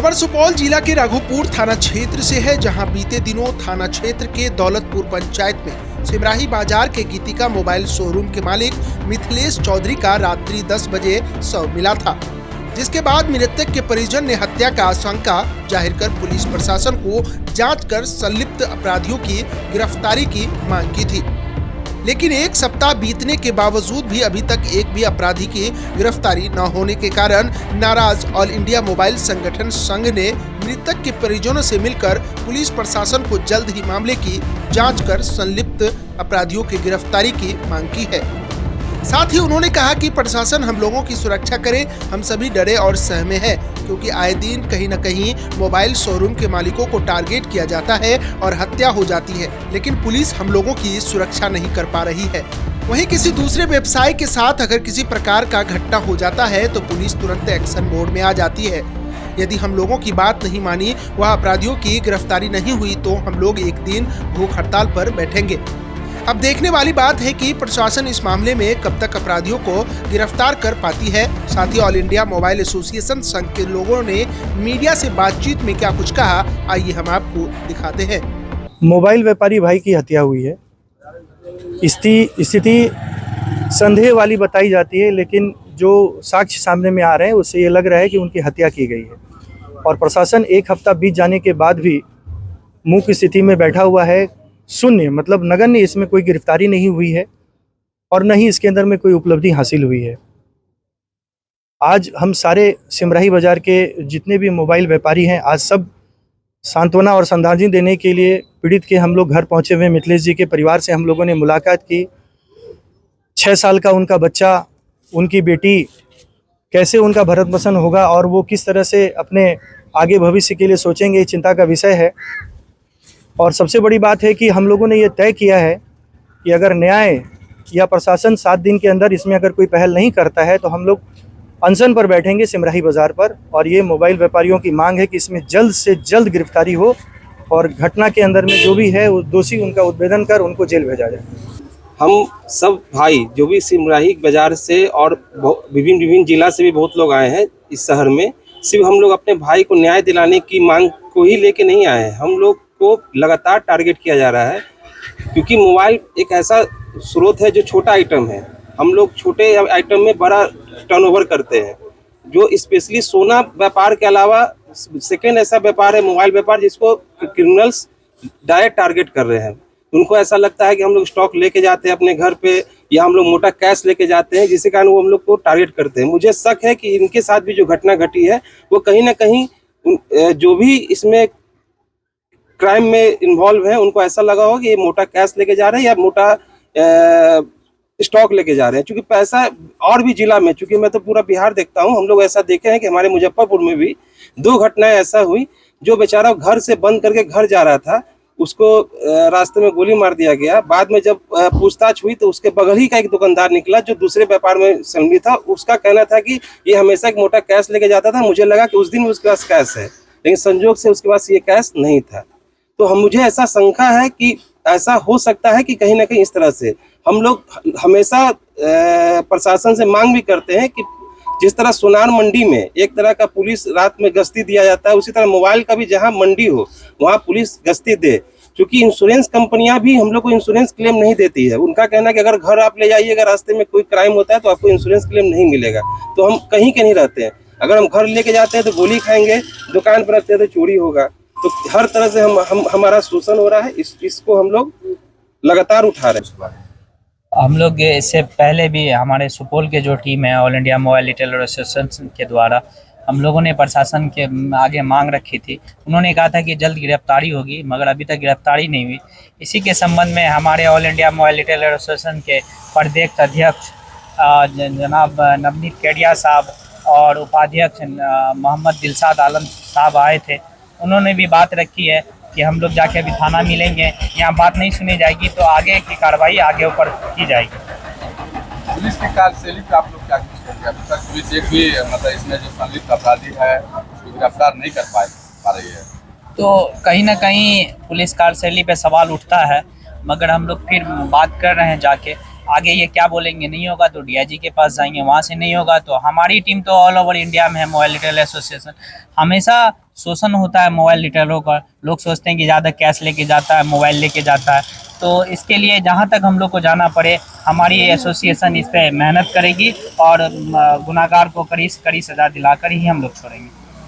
खबर सुपौल जिला के राघोपुर थाना क्षेत्र से है, जहां बीते दिनों थाना क्षेत्र के दौलतपुर पंचायत में सिमराही बाजार के गीतिका मोबाइल शोरूम के मालिक मिथिलेश चौधरी का रात्रि 10 बजे शव मिला था, जिसके बाद मृतक के परिजन ने हत्या का आशंका जाहिर कर पुलिस प्रशासन को जांच कर संलिप्त अपराधियों की गिरफ्तारी की मांग की थी। लेकिन एक सप्ताह बीतने के बावजूद भी अभी तक एक भी अपराधी की गिरफ्तारी न होने के कारण नाराज ऑल इंडिया मोबाइल संगठन संघ ने मृतक के परिजनों से मिलकर पुलिस प्रशासन को जल्द ही मामले की जांच कर संलिप्त अपराधियों की गिरफ्तारी की मांग की है। साथ ही उन्होंने कहा कि प्रशासन हम लोगों की सुरक्षा करे, हम सभी डरे और सहमे हैं, क्योंकि आए दिन कहीं न कहीं मोबाइल शोरूम के मालिकों को टारगेट किया जाता है और हत्या हो जाती है, लेकिन पुलिस हम लोगों की सुरक्षा नहीं कर पा रही है। वहीं किसी दूसरे व्यवसाय के साथ अगर किसी प्रकार का घटना हो जाता है तो पुलिस तुरंत एक्शन मोड में आ जाती है। यदि हम लोगों की बात नहीं मानी, वह अपराधियों की गिरफ्तारी नहीं हुई, तो हम लोग एक दिन भूख हड़ताल पर बैठेंगे। अब देखने वाली बात है कि प्रशासन इस मामले में कब तक अपराधियों को गिरफ्तार कर पाती है। साथ ही ऑल इंडिया मोबाइल एसोसिएशन संघ के लोगों ने मीडिया से बातचीत में क्या कुछ कहा, आइए हम आपको दिखाते हैं। मोबाइल व्यापारी भाई की हत्या हुई है। स्थिति संदेह वाली बताई जाती है, लेकिन जो साक्ष्य सामने में आ रहे हैं उससे ये लग रहा है कि उनकी हत्या की गई है और प्रशासन एक हफ्ता बीत जाने के बाद भी मूक स्थिति में बैठा हुआ है, शून्य, मतलब नगण्य। इसमें कोई गिरफ्तारी नहीं हुई है और न ही इसके अंदर में कोई उपलब्धि हासिल हुई है। आज हम सारे सिमराही बाजार के जितने भी मोबाइल व्यापारी हैं, आज सब सांत्वना और श्रद्धांजलि देने के लिए पीड़ित के हम लोग घर पहुंचे हुए। मिथिलेश जी के परिवार से हम लोगों ने मुलाकात की। 6 साल का उनका बच्चा, उनकी बेटी, कैसे उनका भरण पोषण होगा और वो किस तरह से अपने आगे भविष्य के लिए सोचेंगे, ये चिंता का विषय है। और सबसे बड़ी बात है कि हम लोगों ने ये तय किया है कि अगर न्याय या प्रशासन 7 दिन के अंदर इसमें अगर कोई पहल नहीं करता है तो हम लोग अनशन पर बैठेंगे सिमराही बाजार पर। और ये मोबाइल व्यापारियों की मांग है कि इसमें जल्द से जल्द गिरफ्तारी हो और घटना के अंदर में जो भी है वो दोषी, उनका उद्भेदन कर उनको जेल भेजा जाए। हम सब भाई जो भी सिमराही बाजार से और विभिन्न जिला से भी बहुत लोग आए हैं इस शहर में, सिर्फ हम लोग अपने भाई को न्याय दिलाने की मांग को ही लेके नहीं आए हैं। हम लोग को लगातार टारगेट किया जा रहा है, क्योंकि मोबाइल एक ऐसा स्रोत है जो छोटा आइटम है। हम लोग छोटे आइटम में बड़ा टर्नओवर करते हैं, जो स्पेशली सोना व्यापार के अलावा सेकेंड ऐसा व्यापार है मोबाइल व्यापार जिसको क्रिमिनल्स डायरेक्ट टारगेट कर रहे हैं। उनको ऐसा लगता है कि हम लोग स्टॉक लेके जाते हैं अपने घर पे, या हम लोग मोटा कैश लेके जाते हैं, जिसके कारण वो हम लोग को टारगेट करते हैं। मुझे शक है कि इनके साथ भी जो घटना घटी है वो कहीं ना कहीं जो भी इसमें क्राइम में इन्वॉल्व है, उनको ऐसा लगा होगा कि ये मोटा कैश लेके जा रहे हैं या मोटा स्टॉक लेके जा रहे हैं। क्योंकि पैसा और भी जिला में, क्योंकि मैं तो पूरा बिहार देखता हूँ, हम लोग ऐसा देखे हैं कि हमारे मुजफ्फरपुर में भी 2 घटनाएं ऐसा हुई। जो बेचारा घर से बंद करके घर जा रहा था, उसको रास्ते में गोली मार दिया गया। बाद में जब पूछताछ हुई तो उसके बगल ही का एक दुकानदार निकला जो दूसरे व्यापार में संलग्न था। उसका कहना था कि ये हमेशा एक मोटा कैश लेके जाता था, मुझे लगा कि उस दिन उसके पास कैश है, लेकिन संजोग से उसके पास ये कैश नहीं था। तो मुझे ऐसा शंका है कि ऐसा हो सकता है कि कहीं ना कहीं इस तरह से हम लोग हमेशा प्रशासन से मांग भी करते हैं कि जिस तरह सोनार मंडी में एक तरह का पुलिस रात में गश्ती दिया जाता है, उसी तरह मोबाइल का भी जहां मंडी हो वहां पुलिस गश्ती दे। क्योंकि इंश्योरेंस कंपनियां भी हम लोग को इंश्योरेंस क्लेम नहीं देती है। उनका कहना है कि अगर घर आप ले जाइएगा, रास्ते में कोई क्राइम होता है तो आपको इंश्योरेंस क्लेम नहीं मिलेगा। तो हम कहीं के नहीं रहते हैं। अगर हम घर लेके जाते हैं तो गोली खाएंगे, दुकान पर रखते हैं तो चोरी होगा। तो हर तरह से हमारा शोषण हो रहा है। इसको हम लोग लगातार उठा रहे हैं। हम लोग इससे पहले भी हमारे सुपौल के जो टीम है all India mobile retailer association के द्वारा हम लोगों ने प्रशासन के आगे मांग रखी थी। उन्होंने कहा था कि जल्द गिरफ्तारी होगी, मगर अभी तक गिरफ्तारी नहीं हुई। इसी के संबंध में हमारे all India mobile retailer association के प्रदेश अध्यक्ष जनाब नवनीत केडिया साहब और उपाध्यक्ष मोहम्मद दिलशाद आलम साहब आए थे। उन्होंने भी बात रखी है कि हम लोग जाके अभी थाना मिलेंगे, यहाँ बात नहीं सुनी जाएगी तो आगे की कार्रवाई आगे ऊपर की जाएगी। पुलिस की कार्यशैली पे आप लोग क्या कुछ करेंगे? अभी तक पुलिस एक भी मतलब इसमें जो संलिप्त अपराधी है उसको गिरफ्तार नहीं कर पा रही है, तो कहीं ना कहीं पुलिस कार्यशैली पे सवाल उठता है, मगर हम लोग फिर बात कर रहे हैं जाके। आगे ये क्या बोलेंगे, नहीं होगा तो डीआईजी के पास जाएंगे, वहाँ से नहीं होगा तो हमारी टीम तो ऑल ओवर इंडिया में है। मोबाइल रिटेल एसोसिएशन हमेशा शोषण होता है मोबाइल रिटेलरों का। लोग सोचते हैं कि ज़्यादा कैश लेके जाता है, मोबाइल लेके जाता है, तो इसके लिए जहाँ तक हम लोग को जाना पड़े हमारी एसोसिएशन इस पर मेहनत करेगी और गुनाहगार को कड़ी से कड़ी सज़ा दिलाकर ही हम लोग छोड़ेंगे।